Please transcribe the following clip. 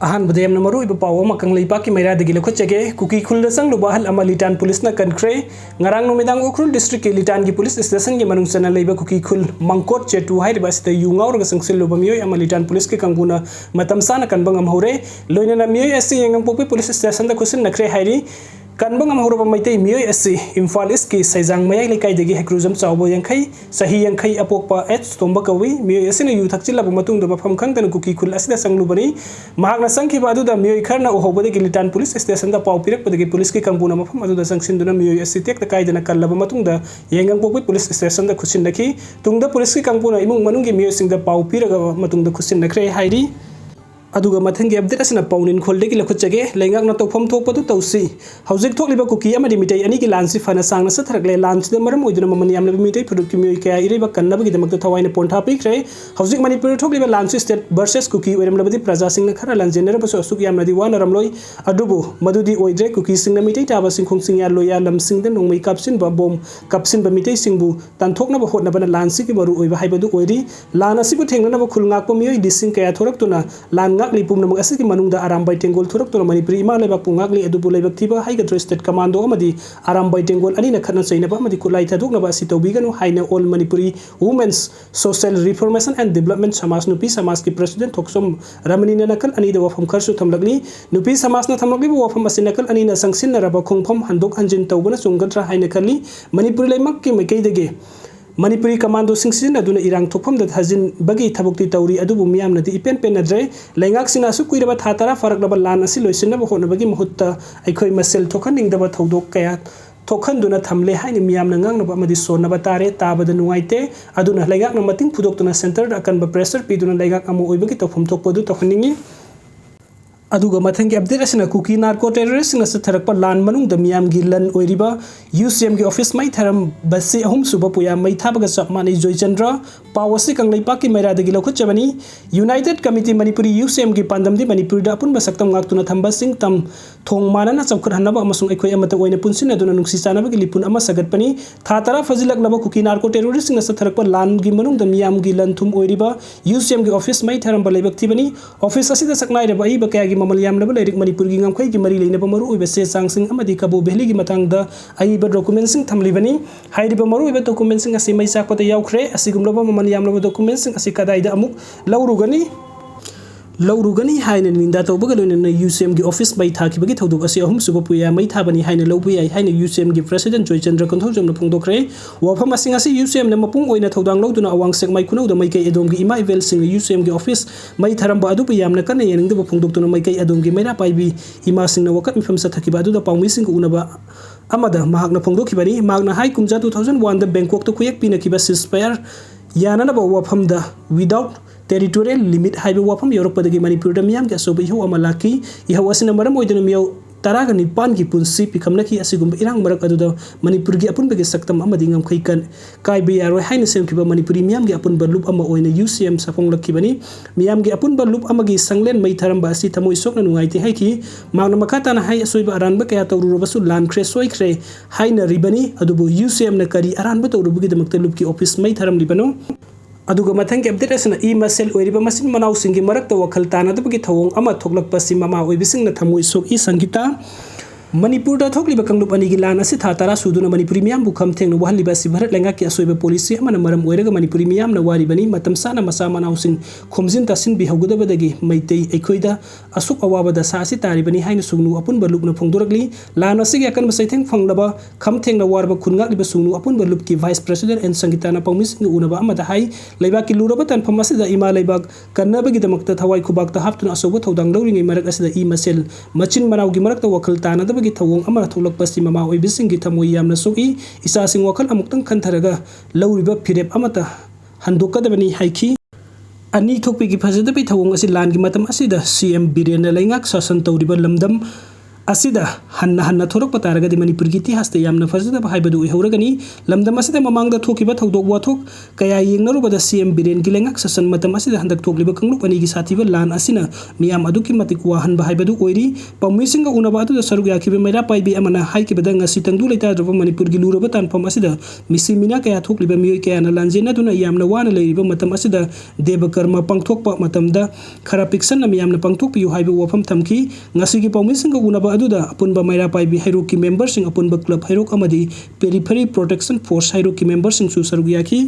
अहानबदे यamna maruiba paw ama kanglaipa ki mairada gi lekhochege kuki khulda sangluba hal ama litan police na kankhre ngarang numidang ukrul district ki litan gi police station gi manung sana leiba kuki khul mangkot chetu hairiba sita yungaur ga sangsil luba miyoi ama litan police ki kanguna matam sana kan bangam hore loina na miyoi asi yangam popi police station da khusin nakre hairi kanbang am horoba maitai miyoi asi Imphal East ki saijang mayai lekai degi hekruzam chawbo yankhai sahi yankhai apokpa h tomba kawi miyoi asina yu thakchil laba matung da mafam khangdana kuki khul asida sanglubani mahakna sangki ba adu da miyoi kharna ohobade gi litan police station da paw pirak padegi police ki kanguna mafam adu da sangsin miyoi asi tek da kaidana kallaba matung da yengang pokwi police station da khusin nakhi tungda police ki kanguna imung manung gi miyoi sing da paw piraga matung da khusin nakre hairi aduga mathangi update asina paunin kholde gi lekhuchage lengak na tofam thokpadu tausi hauzik thokliba kuki amadi mitai ani gi lansi fana sangna satharakle lansi de maram oiduna mamani amna mitai product ki miyoi kaya iriba kannaba gi damakta thawaina pontha pikre hauzik manipur thokliba lansi state versus kuki oiram labadi praja singna khara lanjener baso asuk yamna di wana ramloi adubu madudi oidre kuki singna mitai taba singkhong singya loya lam singden nongmai kapsin ba bom kapsin ba mitai singbu tanthokna ba hotna bana lansi ki maru oiba haibadu oiri lan asibu thengna ba khulngak pa miyoi dising kaya thoraktuna lan ngakli pumna mag asiki manungda arambai tengol thoraktuna manipuri ima lebak pungakli adubu lebak thiba haigadro state commando amadi arambai tengol ani na khatna chaina ba amadi kulai thadukna ba asi tawbiganu haina all manipuri women's social reformation and development samas nupi samas ki president thoksom ramani na nakal ani da wafam kharsu thamlagli nupi samas na thamlagli ba wafam asi nakal ani na sangsin na raba khongpham handok hanjin tawbana chunggadra haina khali manipuri laimak ki makai dege Manipuri commando singsin aduna irang thokpham da thajin bagi thabukti tawri adubu miyam nadi ipen pen nadre lengak sina su kuiraba thatara farak laba lan asi loisinna ba hona bagi mahutta aikhoi masel thokhaning da ba thodok kaya thokhan duna thamle haini miyam na ngang na ba madi sonna ba tare tabada nuaite aduna lengak na mating phudok tuna center da kan ba pressure pi duna lengak amu oibagi topham thokpodu tokhaningi aduga mathangi update asina kuki narco terrorist na satharakpa lan manung da miyam gi lan oiriba UCM gi office mai tharam basi ahum suba puya mai thabaga sapmani Joychandra pawasi kanglai paki maira da gi lokhuchabani United Committee Manipuri UCM gi pandam di Manipur da apun basaktam ngaktuna thamba sing tam thong manana chawkhar hanaba amasung ekhoi amata oina punsin aduna nungsi chanaba gi lipun ama sagatpani thatara fazilak laba kuki narco terrorist na satharakpa lan gi manung da miyam gi lan thum oiriba UCM gi office mai tharam ba leibak thibani office asida saknai reba ai ba kaya gi mamal yamna ba leirik Manipur gi ngamkhai gi mari leina ba maru oiba se changsing amadi kabu behli gi matang da ai ba documents sing thamlibani hairi ba maru oiba documents sing asi mai sakpata yaukhre asigumlaba mamal yamna ba documents sing asi kadai da amuk laurugani haina ninda tawbaga loina UCM gi office bai thaki bagi thoduk asi ahum suba puya mai thabani haina lobu yai haina UCM gi president Joychandra Konthojam na phongdokre wafam asing asi UCM na mapung oina thodang loduna awang sek mai kunau da mai kai edom gi ima evel sing UCM gi office mai tharam ba adu yamna kan yening da phongdoktuna mai kai edom gi maira paibi ima sing na wakat mifam sa thaki ba adu da pawmi sing unaba amada mahakna phongdokhibani magna hai kumja 2001 da Bangkok to kuyak pina kiba ceasefire yana na ba wafam da without territorial limit haiba wafam Europadagi Manipur da miyam ga soba iho amalaki iho asina maram oidana miyaw taraga nipan gi punsi pikamnaki asigumba irang marak aduda Manipur gi apun bagi saktam amadi ngamkhai kan kai bi yaroi haina semkiba Manipuri miyam gi apun balup ama oina UCM sapong lakkibani miyam gi apun balup amagi sanglen mai tharamba asi thamoi sokna nungaite haiki magna makata na hai asoiba aranba kaya tawrurobasu lan khre soi khre haina ribani adubu UCM na kari aranba tawrubugi damakta lupki office mai tharam libano aduga mathangi update asina e masel oiriba masin manau singi marakta wakhal tanadabagi thawong ama thoklakpa si mama oibising na thamoi sok I sangita Manipur da thokliba kanglup ani gi lan asi thatara suduna Manipuri miyam bu kham thengna wahaliba si bharat lenga ki asoiba policy amana maram oiraga Manipuri miyam na wari bani matam sana masa manau sing khomjin tasin bi hauguda badagi maitei ekhoida asuk awaba da sa asi tari bani haina sungnu apun balup na phongdoragli lan asi gi akan masaitheng phanglaba kham thengna warba khungak liba sungnu apun balup ki vice president and sangita na pawmi sing unaba amada hai leiba ki luraba tan phamasi da ima leibak kannaba gi damakta thawai khubak ta haptuna asoba thodang lawringi marak asida I masel machin manau gi marakta wakhal tana da thawong amara tholakpa si mama oibising gi thamoi yamna soki isa sing wakhal amuktang khantharaga lawriba phirep amata handokadabani haiki ani thokpi gi phajadabi thawong asi lan gi matam asida CM Biren na laingak sasan tawriba lamdam असिदा हन्ना हन्ना थोरक तारगदि मणिपुर की इतिहास यामना फजदब हाइबदु उइहौरगनी लमदम असिदा ममांगदा थोकिबा थौदोक वाथोक कया येंगनरुबदा CM villain की लेंगक ससन मतम असिदा हंदक थोकलिबा कंगलुप अनि की साथीबा लान असिना मियाम अदुकी मतिक वाहन हाइबदु ओइरी पौमिसिंग उनबा अदुदा सरुक याखिबा मैरा पाइबी अमना हाइकिबदा ngasi tangdu leitadrब मणिपुर की लुरबा तानफम असिदा मिसी मिना कया थोकलिबा मियोय कयाना लांजेनादुना यामना वाना लेरिबा मतम असिदा देवकर्मा पांगथोकपा मतमदा खरा पिक्सन मियामना पांगथोकपियु हाइबा वफम थमकी ngasi की पौमिसिंग उनबा अदुदा अपुनबा मैरा पाइबी हैरोक की मेंबर सिंह अपुनबा क्लब हैरोक अमदी पेरिफेरी प्रोटेक्शन फोर्स हैरोक की मेंबर सिंह सु सरुक याखी।